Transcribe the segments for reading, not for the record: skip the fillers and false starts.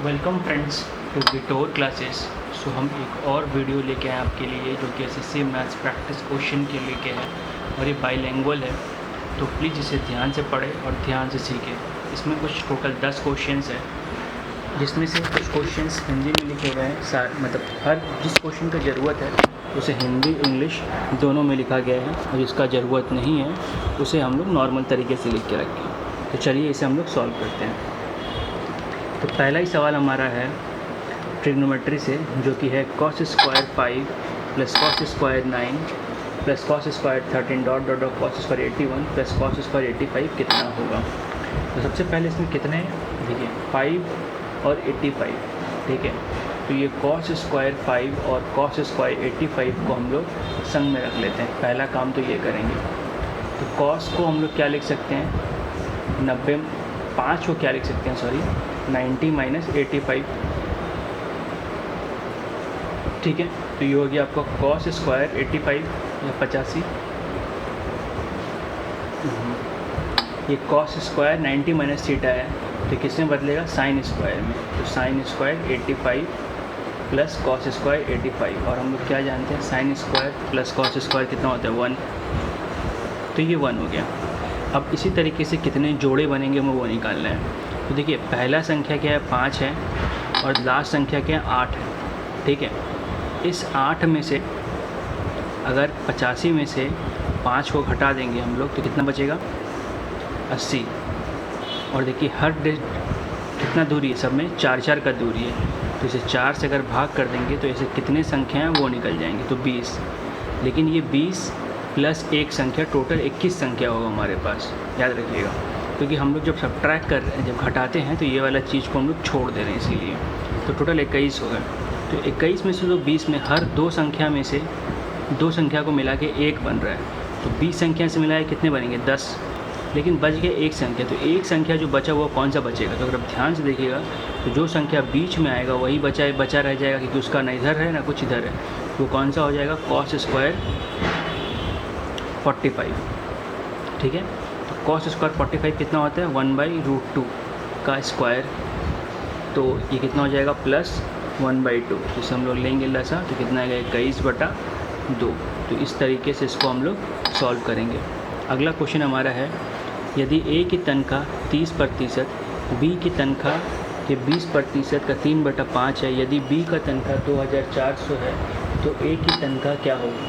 Welcome friends to बिटोर classes. सो हम एक और वीडियो लेके आए आपके लिए जो कि एसएससी मैथ्स प्रैक्टिस क्वेश्चन के लेके है और ये बाईलैंग्वेज है, तो प्लीज़ इसे ध्यान से पढ़ें और ध्यान से सीखें। इसमें कुछ टोटल 10 क्वेश्चंस है, जिसमें से कुछ क्वेश्चंस हिंदी में लिखे हुए हैं। मतलब हर जिस क्वेश्चन का ज़रूरत है उसे हिंदी इंग्लिश दोनों में लिखा गया है, और जिसका ज़रूरत नहीं है उसे हम लोग नॉर्मल तरीके से लिख के रखें। तो चलिए इसे हम लोग सॉल्व करते हैं। तो पहला ही सवाल हमारा है ट्रिग्नोमेट्री से, जो कि है cos square 5 plus cos square 9 plus cos square 13 dot dot dot cos square 81 plus cos square 85 कितना होगा। तो सबसे पहले इसमें कितने देखिए 5 और 85, ठीक है। तो ये cos स्क्वायर 5 और cos स्क्वायर 85 को हम लोग संग में रख लेते हैं। पहला काम तो ये करेंगे। तो cos को हम लोग क्या लिख सकते हैं 90, 5 को क्या लिख सकते हैं 90 माइनस 85, ठीक है। तो ये हो गया आपका cos स्क्वायर 85 या 85। ये cos स्क्वायर 90 माइनस थीटा है, तो किस में बदलेगा साइन स्क्वायर में। तो sine square 85 plus cos square 85, और हम लोग क्या जानते हैं sine square plus cos square कितना होता है 1, तो ये 1 हो गया। अब इसी तरीके से कितने जोड़े बनेंगे हमें वो निकालना है। तो देखिए पहला संख्या क्या है 5 है और लास्ट संख्या क्या है 8 है, ठीक है। इस 8 में से अगर 85 में से 5 को घटा देंगे हम लोग तो कितना बचेगा 80। और देखिए हर कितना दूरी है, सब में 4 का दूरी है, तो इसे 4 से अगर भाग कर देंगे तो ऐसे कितने संख्या हैं वो निकल जाएंगे, तो 20। लेकिन ये 20 प्लस एक संख्या टोटल 21 संख्या होगा हमारे पास, याद रखिएगा। क्योंकि हम लोग जब सब्ट्रैक्ट कर रहे हैं, जब घटाते हैं तो ये वाला चीज़ को हम लोग छोड़ दे रहे हैं, इसीलिए। तो टोटल 21 हो गए। तो 21 में से तो 20 में हर दो संख्या में से दो संख्या को मिला के 1 बन रहा है, तो 20 संख्या से मिला के कितने बनेंगे 10। लेकिन बच गया एक संख्या, तो एक संख्या जो बचा वो कौन सा बचेगा। तो अगर आप ध्यान से देखिएगा तो जो संख्या बीच में आएगा वही बचा रह जाएगा, क्योंकि उसका ना इधर है ना कुछ इधर है। वो कौन सा हो जाएगा cos स्क्वायर 45, ठीक है। तो cos स्क्वायर 45 कितना होता है 1/√2 का स्क्वायर, तो ये कितना हो जाएगा प्लस 1/2। जिसे हम लोग लेंगे लसा तो कितना आएगा 21/2। तो इस तरीके से इसको हम लोग सॉल्व करेंगे। अगला क्वेश्चन हमारा है, यदि ए की तनख्वाह 30%, बी की तनख्वाह के 20% का 3/5 है, यदि बी का तनख्वाह 2400 है तो ए की तनख्वाह क्या होगी।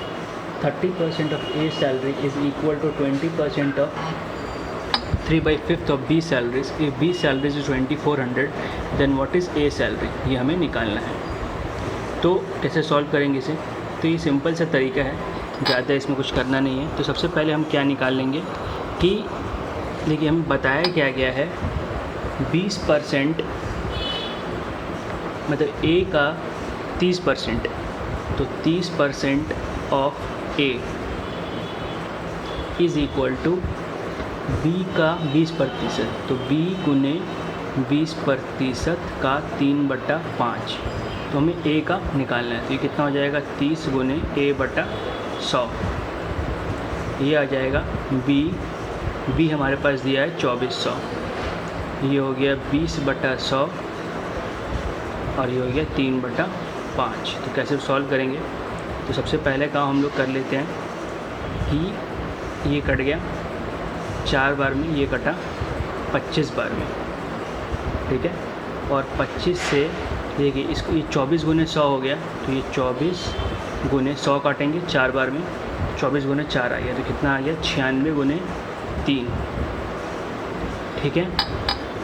30% of A salary is equal to 20% of 3/5 of B salaries. If B salaries is 2400 then what is A salary, ये हमें निकालना है। तो कैसे सॉल्व करेंगे इसे, तो ये सिंपल सा तरीका है, ज़्यादा इसमें कुछ करना नहीं है। तो सबसे पहले हम क्या निकाल लेंगे कि देखिए हमें बताया क्या गया है 20%, मतलब ए का 30%, तो 30% of A is equal to B का 20%, तो बी गुने 20% का 3/5, तो हमें ए का निकालना है। तो ये कितना हो जाएगा 30 गुने A/100, ये आ जाएगा बी हमारे पास दिया है 2400, ये हो गया 20/100 और ये हो गया 3/5। तो कैसे सॉल्व करेंगे, तो सबसे पहले काम हम लोग कर लेते हैं कि ये कट गया 4 बार में, ये कटा 25 बार में, ठीक है। और 25 से देखिए इसको ये 24 गुने 100 हो गया, तो ये 24 गुने 100 काटेंगे 4 बार में, 24 गुने 4 आ गया, तो कितना आ गया 96 गुने 3, ठीक है।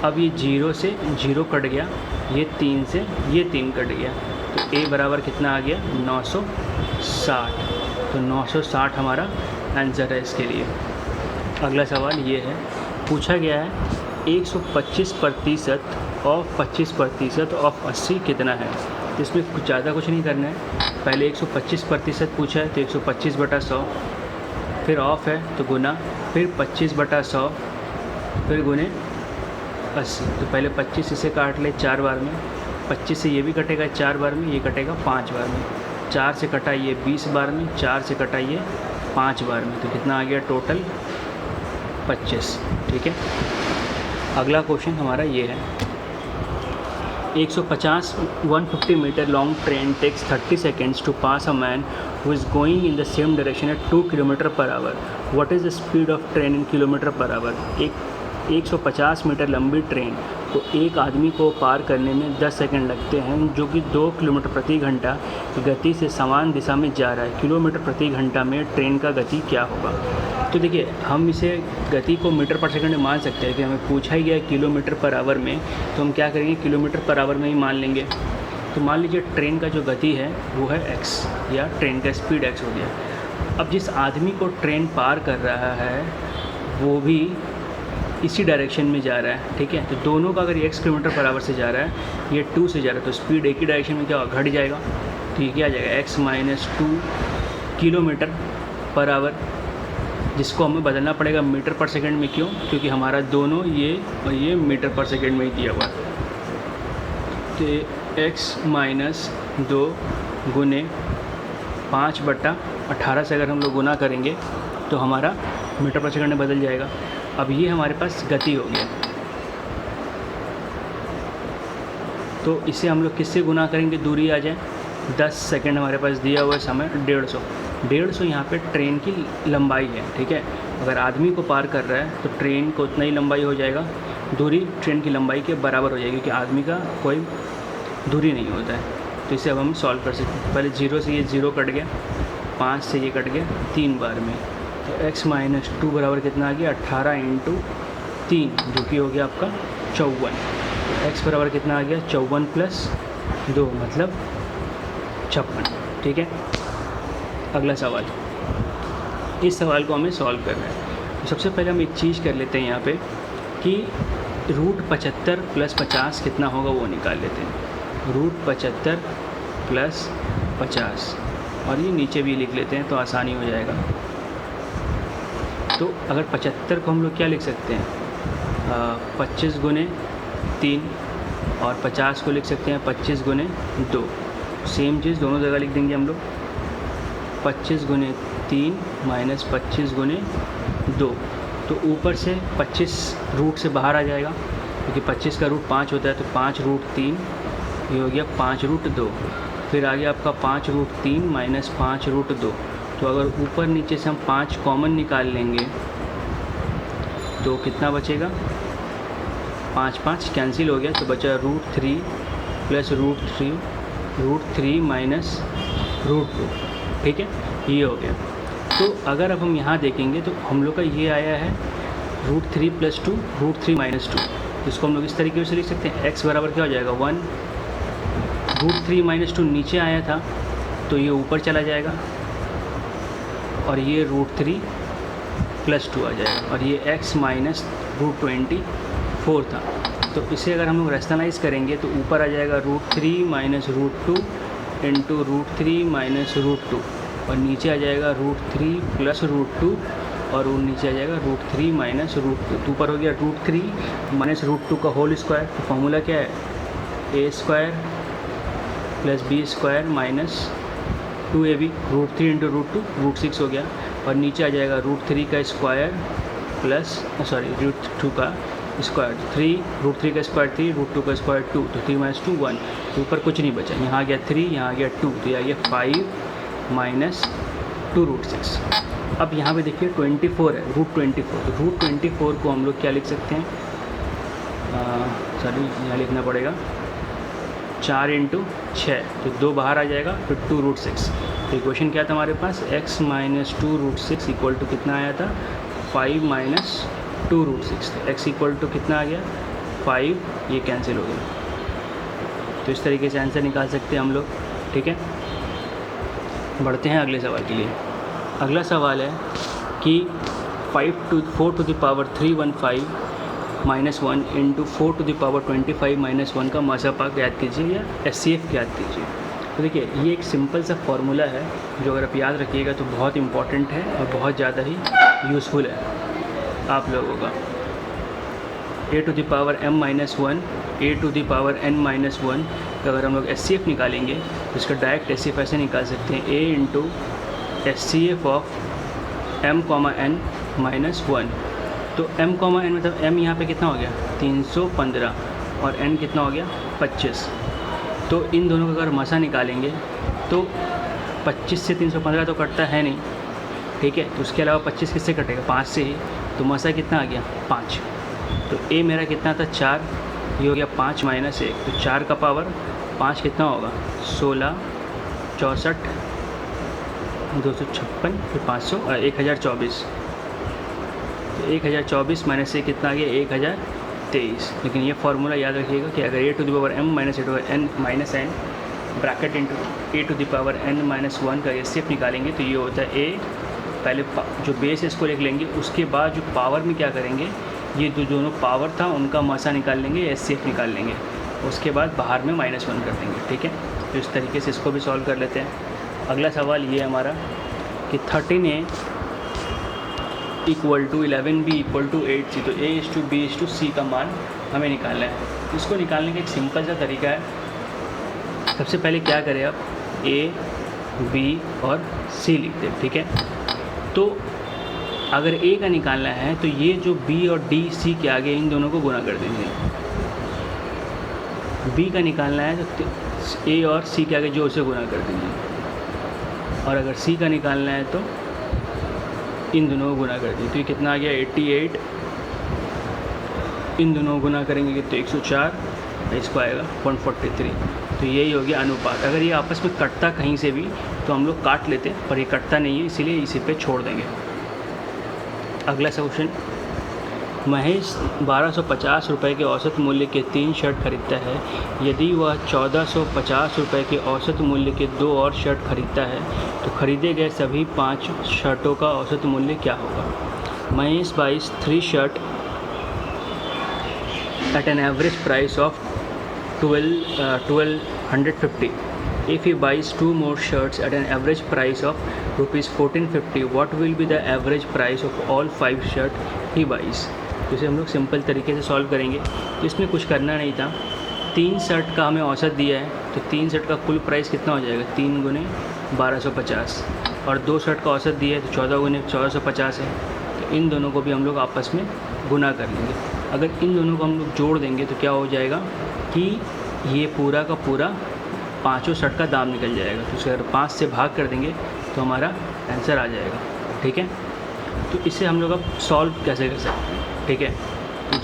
अब ये 0 से 0 कट गया, ये 3 से ये 3 कट गया, तो a बराबर कितना आ गया 960। तो 960 हमारा आंसर है इसके लिए। अगला सवाल ये है, पूछा गया है 125% ऑफ 25% ऑफ 80 कितना है। तो इसमें कुछ ज़्यादा कुछ नहीं करना है, पहले 125% पूछा है तो 125/100, फिर ऑफ है तो गुना, फिर 25/100, फिर गुने 80। तो पहले 25 इसे काट ले 4 बार में, 25 से ये भी कटेगा 4 बार में, ये कटेगा 5 बार में, 4 से कटा ये 20 बार में, 4 से कटा ये 5 बार में, तो कितना आ गया टोटल 25, ठीक है। अगला क्वेश्चन हमारा ये है, 150 150 metre long train takes 30 seconds to pass a man who is going in the same direction at 2 kilometre per hour. What is the speed of train in kilometre per hour. 150 metre लंबी train को एक आदमी को पार करने में 10 second लगते हैं, जो कि 2 किलोमीटर प्रति घंटा की गति से समान दिशा में जा रहा है। किलोमीटर प्रति घंटा में ट्रेन का गति क्या होगा। तो देखिए, हम इसे गति को मीटर पर सेकंड में मान सकते हैं कि हमें पूछा ही गया किलोमीटर पर आवर में, तो हम क्या करेंगे, किलोमीटर पर आवर में ही मान लेंगे। तो मान लीजिए ट्रेन का जो गति है वो है x, या ट्रेन का स्पीड x हो गया। अब जिस आदमी को ट्रेन पार कर रहा है वो भी इसी डायरेक्शन में जा रहा है, ठीक है। तो दोनों का अगर x किलोमीटर पर आवर से जा रहा है, ये 2 से जा रहा है, तो स्पीड एक ही डायरेक्शन में क्या होगा, घट जाएगा। तो ये क्या आ जाएगा, x minus 2 kilometre per our, जिसको हमें बदलना पड़ेगा मीटर पर सेकंड में। क्यों, क्योंकि हमारा दोनों ये और ये मीटर पर सेकंड में ही दिया हुआ है। तो x माइनस 2 गुने 5/18 से अगर हम लोग गुना करेंगे तो हमारा मीटर पर सेकंड में बदल जाएगा। अब ये हमारे पास गति हो गया, तो इसे हम लोग किससे गुना करेंगे, दूरी आ जाए। 10 सेकंड हमारे पास दिया हुआ है समय, 150 यहाँ पे ट्रेन की लंबाई है, ठीक है। अगर आदमी को पार कर रहा है तो ट्रेन को उतना ही लंबाई हो जाएगा, दूरी ट्रेन की लंबाई के बराबर हो जाएगी, क्योंकि आदमी का कोई दूरी नहीं होता है। तो इसे अब हम सॉल्व कर सकते हैं। पहले 0 से ये 0 कट गया, 5 से ये कट गया 3 बार में। तो x माइनस 2 बराबर कितना आ गया, 18 × 3, जो कि हो गया आपका 54। तो x बराबर कितना आ गया, 54 + 2 मतलब 56, ठीक है। अगला सवाल, इस सवाल को हमें सॉल्व करना है। तो सबसे पहले हम एक चीज़ कर लेते हैं यहाँ पे कि √75 + 50 कितना होगा वो निकाल लेते हैं। √75 + 50, और ये नीचे भी लिख लेते हैं तो आसानी हो जाएगा। तो अगर 75 को हम लोग क्या लिख सकते हैं, 25 × 3, और 50 को लिख सकते हैं 25 × 2। सेम चीज़ दोनों जगह लिख देंगे हम लोग। 25 × 3 - 25 × 2, तो ऊपर से 25 रूट से बाहर आ जाएगा, क्योंकि 25 का रूट 5 होता है, तो 5√3, ये हो गया 5√2। फिर आ गया आपका 5√3 - 5√2। तो अगर ऊपर नीचे से हम 5 कॉमन निकाल लेंगे तो कितना बचेगा, 5 कैंसिल हो गया, तो बचा √3 + √3 - √2, ठीक है, ये हो गया। तो अगर अब हम यहाँ देखेंगे तो हम लोग का ये आया है √3 + 2 √3 - 2। इसको हम लोग इस तरीके से लिख सकते हैं, x बराबर क्या हो जाएगा 1। √3 - 2 नीचे आया था तो ये ऊपर चला जाएगा, और ये √3 + 2 आ जाएगा, और ये x माइनस √24 था। तो इसे अगर हम लोग रैशनलाइज़ करेंगे तो ऊपर आ जाएगा √3 - √2 × √3 - √2, और नीचे आ जाएगा √3 + √2, और वो नीचे आ जाएगा √3 - √2। तो ऊपर हो गया √3 - √2 का होल स्क्वायर। तो फॉर्मूला क्या है, a² + b² - 2ab, √3 × √2 √6 हो गया, और नीचे आ जाएगा √3 का स्क्वायर प्लस √2 का स्क्वायर, 3 √3 का स्क्वायर 3, √2 का स्क्वायर 2, तो 3 - 2 1। तो ऊपर कुछ नहीं बचा, यहाँ आ गया 3, यहाँ आ गया 2, तो ये आ गया 5 - 2 √6। अब यहाँ पे देखिए 24 है, √24, तो √24 को हम लोग क्या लिख सकते हैं, यहाँ लिखना पड़ेगा 4 × 6, तो 2 बाहर आ जाएगा, फिर 2 √6। तो इक्वेशन क्या था हमारे पास, x - 2 √6 इक्वल टू कितना आया था, 5 - 2 √6। तो x इक्वल टू कितना आ गया, 5, ये कैंसिल हो गया। तो इस तरीके से आंसर निकाल सकते हैं हम लोग, ठीक है। बढ़ते हैं अगले सवाल के लिए। अगला सवाल है कि 4 315 - 1 × 4 25 - 1 का मासापा ज्ञात कीजिए, या SCF ज्ञात कीजिए। तो देखिए, ये एक सिंपल सा फॉर्मूला है जो अगर आप याद रखिएगा तो बहुत इम्पॉर्टेंट है और बहुत ज़्यादा ही यूज़फुल है आप लोगों का। a⁻m - 1 a⁻n - 1 अगर हम लोग SCF निकालेंगे तो इसका डायरेक्ट SCF ऐसे निकाल सकते हैं, a × SCF of m, n - 1। तो m, n मतलब m यहाँ पे कितना हो गया 315, और n कितना हो गया 25। तो इन दोनों का अगर मसा निकालेंगे तो 25 से 315 तो कटता है नहीं, ठीक है। तो उसके अलावा 25 किससे कटेगा, 5 से ही। तो मसा कितना आ गया, 5। तो ए मेरा कितना था, 4, ये हो गया 5 माइनस 1, तो 4 का पावर 5 कितना होगा, 16, 64, 256, फिर 500, 1024। तो 1024 माइनस से कितना आ गया, 1023। लेकिन ये फार्मूला याद रखिएगा कि अगर a to the power m minus a to n minus n bracket into a to the power n minus 1 का एचसीएफ निकालेंगे तो ये होता है ए, पहले जो बेस है इसको लिख लेंगे, उसके बाद जो पावर में क्या करेंगे, ये जो दोनों पावर था उनका मसा निकाल लेंगे, एचसीएफ निकाल लेंगे, उसके बाद बाहर में -1 कर देंगे, ठीक है। तो इस तरीके से इसको भी सॉल्व कर लेते हैं। अगला सवाल ये हमारा कि 13a equal to 11b equal to 8c, तो a/b/c का मान हमें निकालना है। इसको निकालने का एक सिंपल सा तरीका है। सबसे पहले क्या करें आप, a, b और c लिखते हैं, ठीक है। तो अगर a का निकालना है तो ये जो b और d c के आगे इन दोनों को गुना कर देंगे। b का निकालना है तो a और c के आगे जो उसे गुना कर देंगे, और अगर c का निकालना है तो इन दोनों को गुना कर देंगे। तो ये कितना आ गया, 88, इन दोनों को गुना करेंगे तो 104, इसको आएगा 143। तो यही हो गया अनुपात। अगर ये आपस में कटता कहीं से भी तो हम लोग काट लेते हैं, पर ये कटता नहीं है इसीलिए इसी पे छोड़ देंगे। अगला क्वेश्चन, महेश 1250 रुपये के औसत मूल्य के 3 शर्ट खरीदता है। यदि वह 1450 रुपये के औसत मूल्य के 2 और शर्ट खरीदता है तो खरीदे गए सभी 5 शर्टों का औसत मूल्य क्या होगा। Mahesh buys 3 shirt at an average price of 1250. If he buys 2 more shirts at an average price of rupees 1450, what will be the average price of all 5 shirts he buys? तो इसे हम लोग सिंपल तरीके से सॉल्व करेंगे। तो इसमें कुछ करना नहीं था, 3 शर्ट का हमें औसत दिया है तो 3 शर्ट का कुल प्राइस कितना हो जाएगा, 3 गुने 1250, और 2 शर्ट का औसत दिया है तो 14 गुने 1450 है। तो इन दोनों को भी हम लोग आपस में गुना कर लेंगे। अगर इन दोनों को हम लोग जोड़ देंगे तो क्या हो जाएगा कि ये पूरा का पूरा 5 शर्ट का दाम निकल जाएगा। तो उसे अगर 5 से भाग कर देंगे तो हमारा आंसर आ जाएगा, ठीक है। तो इसे हम लोग अब सॉल्व कैसे कर सकते हैं, ठीक है।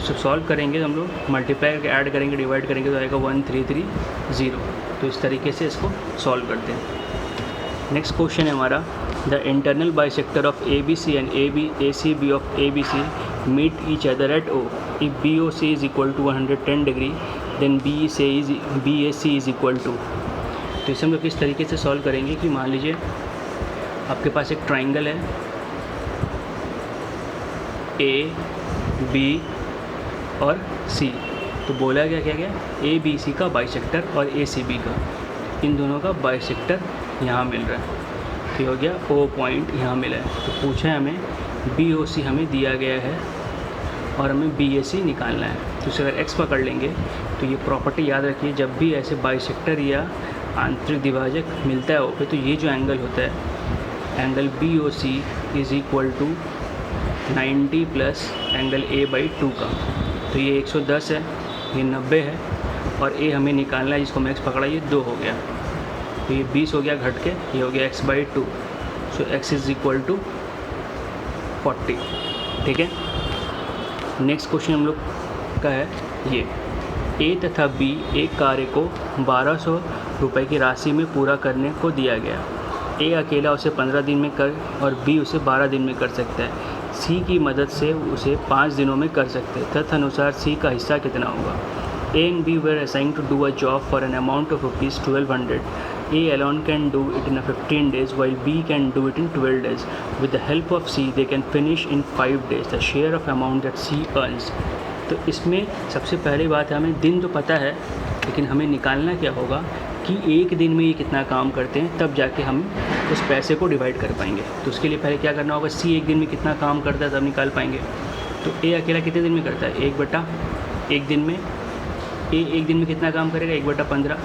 तो सॉल्व करेंगे तो हम लोग मल्टीप्लाई करके ऐड करेंगे, डिवाइड करेंगे तो आएगा 1330। तो इस तरीके से इसको सॉल्व करते हैं। नेक्स्ट क्वेश्चन है हमारा, the internal bisector of ABC and ACB of ABC meet each other at O. If BOC is equal to 110 degree, then BAC is equal to। तो इसे हम लोग किस तरीके से सॉल्व करेंगे कि मान लीजिए आपके पास एक ट्राइंगल है A, B और C। तो बोला गया क्या गया, ABC का बाइसेक्टर और ACB का, इन दोनों का बाइसेक्टर यहाँ मिल रहा है। तो हो गया O पॉइंट यहाँ मिला है। तो पूछा है हमें BOC हमें दिया गया है और हमें BAC निकालना है। तो इसे अगर x पकड़ लेंगे तो ये प्रॉपर्टी याद रखिए, जब भी ऐसे बाइसेक्टर या आंतरिक द्विभाजक मिलता है ओपे तो ये जो एंगल होता है, angle BOC is equal to 90 plus angle A/2 का। तो ये 110 है, ये 90 है, और A हमें निकालना है जिसको मैं x पकड़ा, ये 2 हो गया। तो ये 20 हो गया घट के, ये हो गया x/2। So x is equal to 40, ठीक है। नेक्स्ट क्वेश्चन हम लोग का है ये, A तथा B एक कार्य को 1200 रुपये की राशि में पूरा करने को दिया गया। A अकेला उसे 15 दिन में कर और B उसे 12 दिन में कर सकता है। C की मदद से उसे 5 दिनों में कर सकते हैं। तदनुसार C का हिस्सा कितना होगा। A and B were assigned to do a job for an amount of rupees 1200. A alone can do it in 15 days while B can do it in 12 days. With the help of C, they can finish in 5 days. The share of amount that C earns. तो इसमें सबसे पहली बात है, हमें दिन तो पता है लेकिन हमें निकालना क्या होगा कि एक दिन में ये कितना काम करते हैं, तब जाके हम उस पैसे को डिवाइड कर पाएंगे। तो उसके लिए पहले क्या करना होगा, C एक दिन में कितना काम करता है तब निकाल पाएंगे। तो A अकेला कितने दिन में करता है, 1/1 दिन में। A एक दिन में कितना काम करेगा, 1/15।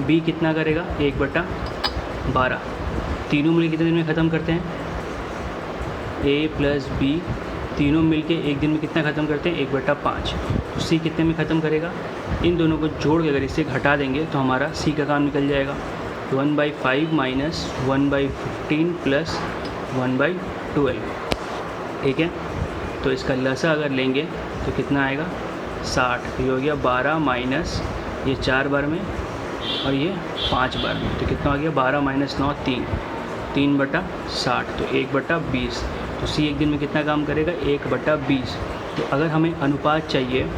B कितना करेगा, 1/12। तीनों मिलकर कितने दिन में ख़त्म करते हैं, A प्लस B तीनों मिलके एक दिन में कितना ख़त्म करते हैं, 1/5। तो सी कितने में ख़त्म करेगा, इन दोनों को जोड़ के अगर इससे घटा देंगे तो हमारा सी का काम निकल जाएगा। 1/5 माइनस 1/15 प्लस 1/12, ठीक है। तो इसका लसा अगर लेंगे तो कितना आएगा 60, तो ये हो गया 12 माइनस ये 4 बार में और ये 5 बार में, तो कितना आ गया 12 माइनस 9 3/60, तो 1/20। तो सी एक दिन में कितना काम करेगा 1/20। तो अगर हमें अनुपात चाहिए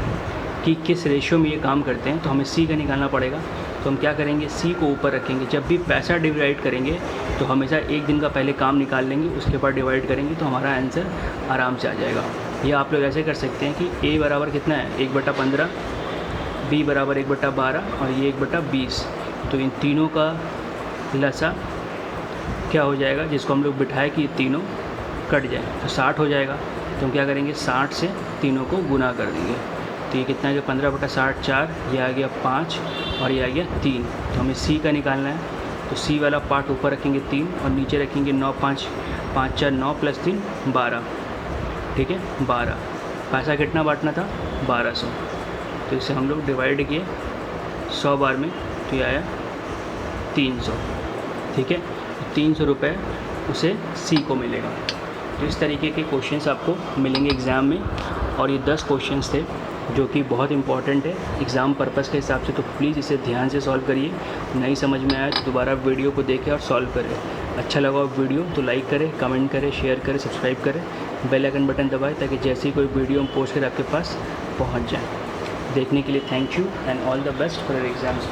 कि किस रेशियो में ये काम करते हैं तो हमें सी का निकालना पड़ेगा। तो हम क्या करेंगे, सी को ऊपर रखेंगे। जब भी पैसा डिवाइड करेंगे तो हमेशा एक दिन का पहले काम निकाल लेंगे, उसके बाद डिवाइड करेंगे तो हमारा आंसर आराम से आ जाएगा। ये आप लोग ऐसे कर सकते हैं कि ए बराबर कितना है 1/15, बी बराबर 1/12 और ये 1/20। तो इन तीनों का लसा क्या हो जाएगा, जिसको हम लोग बिठाए कि ये तीनों कट जाए तो 60 हो जाएगा। तो हम क्या करेंगे 60 से तीनों को गुना कर देंगे। तो ये कितना आ गया 15/60 4, ये आ गया 5 और ये आ गया 3। तो हमें सी का निकालना है। तो सी वाला पार्ट ऊपर रखेंगे 3 और नीचे रखेंगे 9 5 5 4 9 प्लस 3 12, ठीक है 12। पैसा कितना बांटना था 1200। तो इसे हम लोग डिवाइड किए 100 बार में, तो ये आया 300, ठीक है। 300 रुपये उसे सी को मिलेगा। तो इस तरीके के क्वेश्चंस आपको मिलेंगे एग्ज़ाम में, और ये 10 क्वेश्चंस थे जो कि बहुत इंपॉर्टेंट है एग्ज़ाम पर्पज़ के हिसाब से। तो प्लीज़ इसे ध्यान से सॉल्व करिए। नहीं समझ में आया तो दोबारा वीडियो को देखें और सॉल्व करें। अच्छा लगा वीडियो तो लाइक करें, कमेंट करें, शेयर करें, सब्सक्राइब करें, बेल आइकन बटन दबाएं ताकि जैसे ही कोई वीडियो हम पोस्ट करें आपके पास पहुंच जाए। देखने के लिए thank you and all the best for your exams.